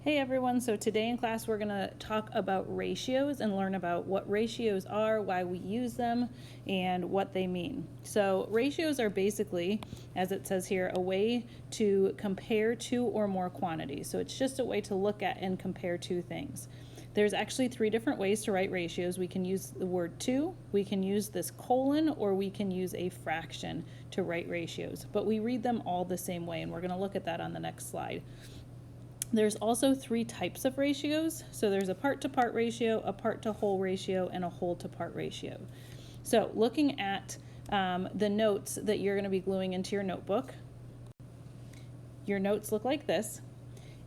Hey everyone, so today in class we're going to talk about ratios and learn about what ratios are, why we use them, and what they mean. So ratios are basically, as it says here, a way to compare two or more quantities. So it's just a way to look at and compare two things. There's actually three different ways to write ratios. We can use the word to, we can use this colon, or we can use a fraction to write ratios. But we read them all the same way, and we're going to look at that on the next slide. There's also three types of ratios. So there's a part-to-part ratio, a part-to-whole ratio, and a whole-to-part ratio. So looking at the notes that you're going to be gluing into your notebook, your notes look like this.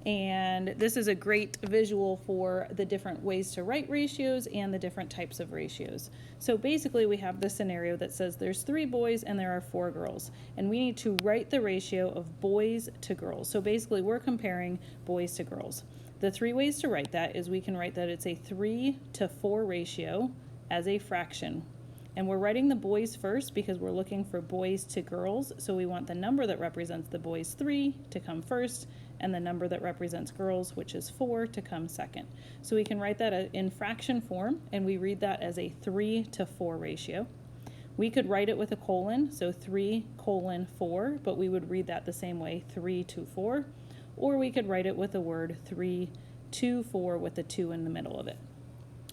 And this is a great visual for the different ways to write ratios and the different types of ratios. So basically we have this scenario that says there's 3 boys and there are 4 girls. And we need to write the ratio of boys to girls. So basically we're comparing boys to girls. The 3 ways to write that is we can write that it's a 3-to-4 ratio as a fraction. And we're writing the boys first because we're looking for boys to girls. So we want the number that represents the boys 3 to come first, and the number that represents girls, which is 4, to come second. So we can write that in fraction form, and we read that as a 3-to-4 ratio. We could write it with a colon, so 3:4, but we would read that the same way, 3-to-4. Or we could write it with the word 3-to-4 with a 2 in the middle of it.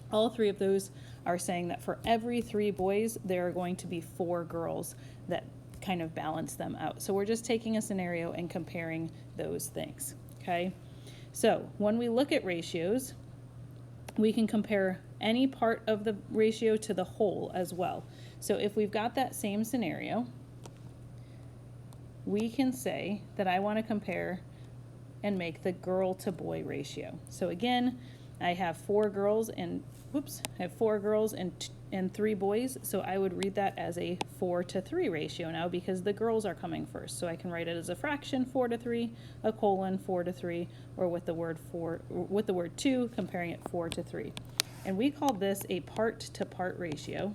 All three of those are saying that for every 3 boys, there are going to be 4 girls that kind of balance them out. So we're just taking a scenario and comparing those things, okay? So when we look at ratios, we can compare any part of the ratio to the whole as well. So if we've got that same scenario, we can say that I want to compare and make the girl to boy ratio. So again, I have 4 girls and and 3 boys, so I would read that as a 4-to-3 ratio now because the girls are coming first. So I can write it as a fraction 4-to-3, a colon 4-to-3, or with the word 2, comparing it 4-to-3. And we call this a part-to-part ratio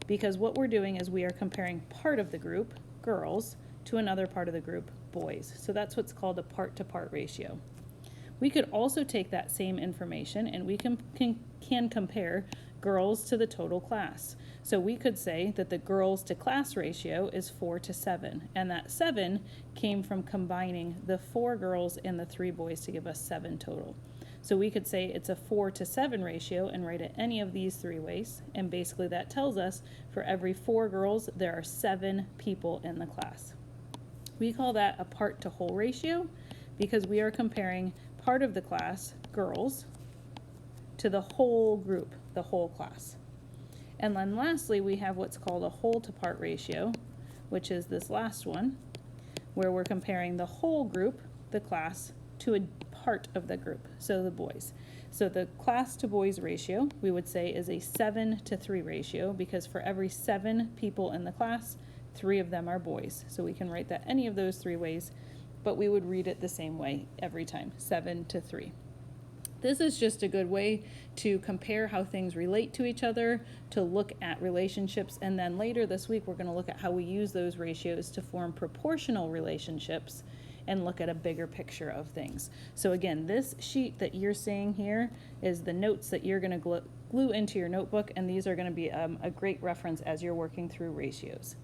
because what we're doing is we are comparing part of the group, girls, to another part of the group, boys. So that's what's called a part-to-part ratio. We could also take that same information and we can compare girls to the total class. So we could say that the girls to class ratio is 4-to-7, and that 7 came from combining the 4 girls and the 3 boys to give us 7 total. So we could say it's a 4-to-7 ratio and write it any of these 3 ways, and basically that tells us for every 4 girls there are 7 people in the class. We call that a part-to-whole ratio because we are comparing part of the class, girls, to the whole group, the whole class. And then lastly, we have what's called a whole-to-part ratio, which is this last one, where we're comparing the whole group, the class, to a part of the group, so the boys. So the class to boys ratio, we would say, is a 7-to-3 ratio because for every 7 people in the class, 3 of them are boys. So we can write that any of those 3 ways, but we would read it the same way every time, 7-to-3. This is just a good way to compare how things relate to each other, to look at relationships, and then later this week we're going to look at how we use those ratios to form proportional relationships and look at a bigger picture of things. So again, this sheet that you're seeing here is the notes that you're going to glue into your notebook, and these are going to be a great reference as you're working through ratios.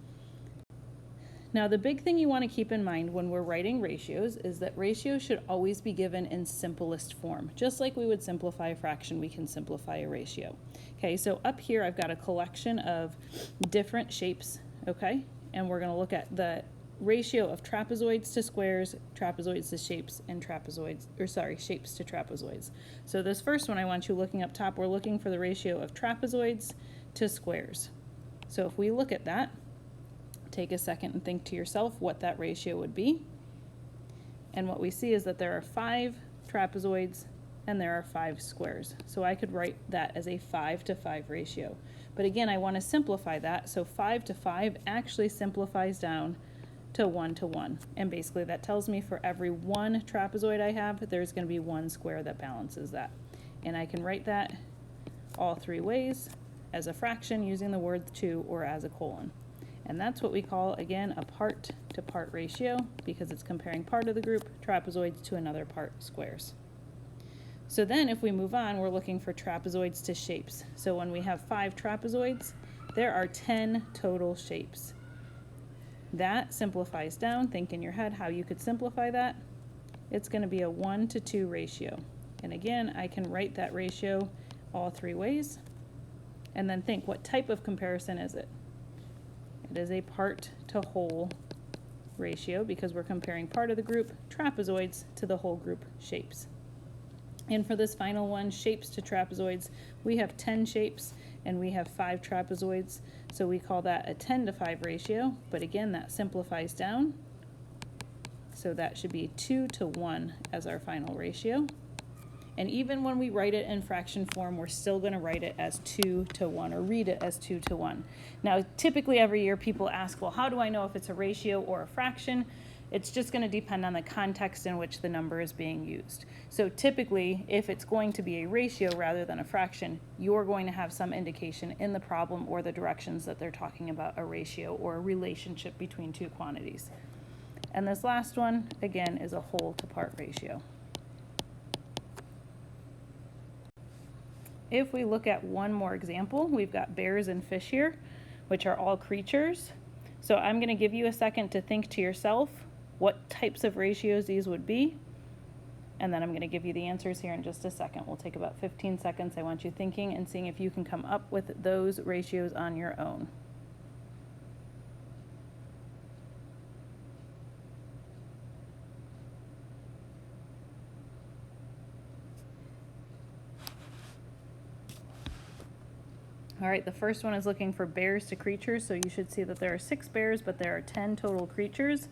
Now, the big thing you want to keep in mind when we're writing ratios is that ratios should always be given in simplest form. Just like we would simplify a fraction, we can simplify a ratio. Okay, so up here I've got a collection of different shapes, okay? And we're going to look at the ratio of trapezoids to squares, trapezoids to shapes, and shapes to trapezoids. So this first one I want you looking up top, we're looking for the ratio of trapezoids to squares. So if we look at that, take a second and think to yourself what that ratio would be. And what we see is that there are 5 trapezoids and there are 5 squares. So I could write that as a 5-to-5 ratio. But again, I want to simplify that. So 5-to-5 actually simplifies down to 1-to-1. And basically that tells me for every 1 trapezoid I have, there's going to be 1 square that balances that. And I can write that all 3 ways as a fraction using the word 2 or as a colon. And that's what we call, again, a part-to-part ratio because it's comparing part of the group, trapezoids, to another part, squares. So then if we move on, we're looking for trapezoids to shapes. So when we have 5 trapezoids, there are 10 total shapes. That simplifies down. Think in your head how you could simplify that. It's going to be a 1:2 ratio. And again, I can write that ratio all 3 ways. And then think, what type of comparison is it? It is a part to whole ratio because we're comparing part of the group, trapezoids, to the whole group, shapes. And for this final one, shapes to trapezoids, we have 10 shapes and we have 5 trapezoids, so we call that a 10:5 ratio, but again, that simplifies down. So that should be 2:1 as our final ratio. And even when we write it in fraction form, we're still going to write it as 2:1 or read it as 2:1. Now, typically every year people ask, well, how do I know if it's a ratio or a fraction? It's just going to depend on the context in which the number is being used. So typically, if it's going to be a ratio rather than a fraction, you're going to have some indication in the problem or the directions that they're talking about a ratio or a relationship between 2 quantities. And this last one, again, is a whole to part ratio. If we look at one more example, we've got bears and fish here, which are all creatures. So I'm going to give you a second to think to yourself what types of ratios these would be. And then I'm going to give you the answers here in just a second. We'll take about 15 seconds. I want you thinking and seeing if you can come up with those ratios on your own. All right, the first one is looking for bears to creatures, so you should see that there are 6 bears, but there are 10 total creatures.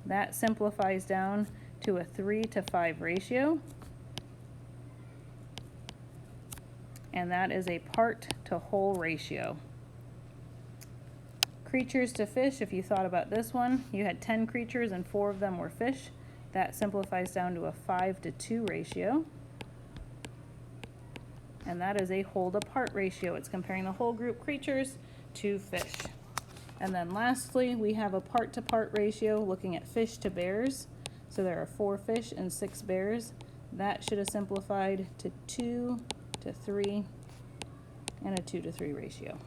That simplifies down to a 3:5 ratio. And that is a part to whole ratio. Creatures to fish, if you thought about this one, you had 10 creatures and 4 of them were fish. That simplifies down to a 5:2 ratio. And that is a whole to part ratio. It's comparing the whole group creatures to fish. And then lastly, we have a part to part ratio looking at fish to bears. So there are 4 fish and 6 bears. That should have simplified to 2:3 and a 2:3 ratio.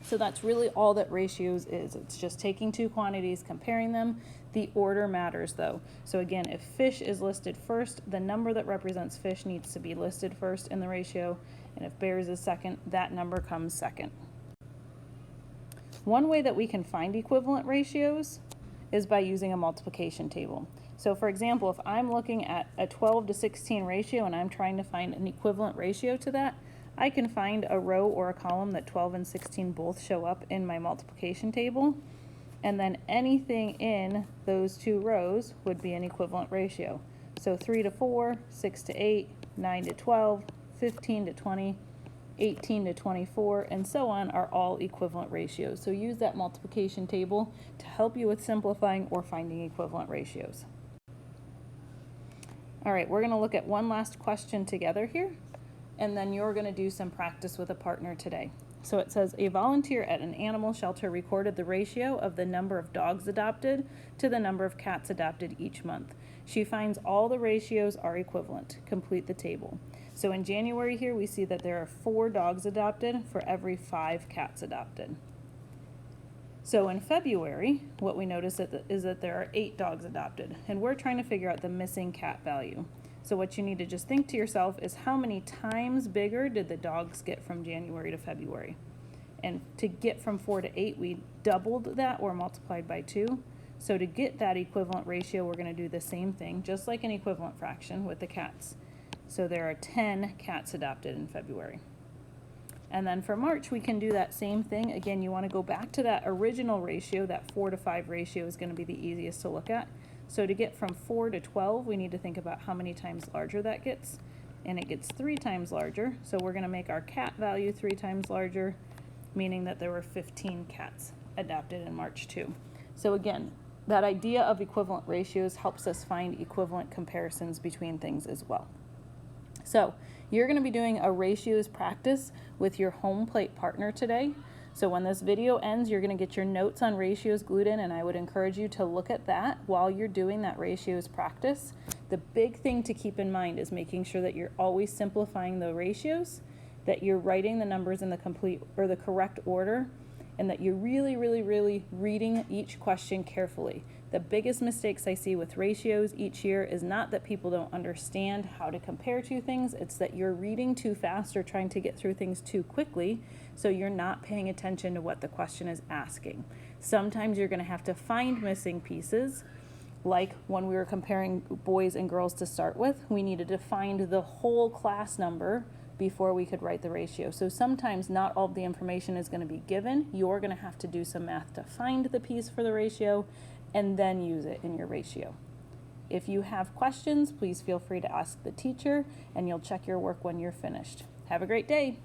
So that's really all that ratios is. It's just taking 2 quantities, comparing them. The order matters though. So again, if fish is listed first, the number that represents fish needs to be listed first in the ratio. And if bears is second, that number comes second. One way that we can find equivalent ratios is by using a multiplication table. So for example, if I'm looking at a 12:16 ratio and I'm trying to find an equivalent ratio to that, I can find a row or a column that 12 and 16 both show up in my multiplication table, and then anything in those 2 rows would be an equivalent ratio. So 3:4, 6:8, 9:12, 15:20, 18:24, and so on are all equivalent ratios. So use that multiplication table to help you with simplifying or finding equivalent ratios. All right, we're going to look at one last question together here, and then you're going to do some practice with a partner today. So it says, a volunteer at an animal shelter recorded the ratio of the number of dogs adopted to the number of cats adopted each month. She finds all the ratios are equivalent. Complete the table. So in January here, we see that there are 4 dogs adopted for every 5 cats adopted. So in February, what we notice is that there are 8 dogs adopted, and we're trying to figure out the missing cat value. So what you need to just think to yourself is, how many times bigger did the dogs get from January to February? And to get from 4 to 8, we doubled that or multiplied by 2. So to get that equivalent ratio, we're going to do the same thing, just like an equivalent fraction with the cats. So there are 10 cats adopted in February. And then for March, we can do that same thing. Again, you want to go back to that original ratio. That 4:5 ratio is going to be the easiest to look at. So to get from 4 to 12, we need to think about how many times larger that gets. And it gets 3 times larger. So we're going to make our cat value 3 times larger, meaning that there were 15 cats adopted in March too. So again, that idea of equivalent ratios helps us find equivalent comparisons between things as well. So you're going to be doing a ratios practice with your home plate partner today. So when this video ends, you're going to get your notes on ratios glued in, and I would encourage you to look at that while you're doing that ratios practice The big thing to keep in mind is making sure that you're always simplifying the ratios, that you're writing the numbers in the complete or the correct order, and that you're really, really, really reading each question carefully. The biggest mistakes I see with ratios each year is not that people don't understand how to compare two things, it's that you're reading too fast or trying to get through things too quickly, so you're not paying attention to what the question is asking. Sometimes you're going to have to find missing pieces. Like when we were comparing boys and girls to start with, we needed to find the whole class number before we could write the ratio. So sometimes not all of the information is going to be given. You're going to have to do some math to find the piece for the ratio and then use it in your ratio. If you have questions, please feel free to ask the teacher, and you'll check your work when you're finished. Have a great day.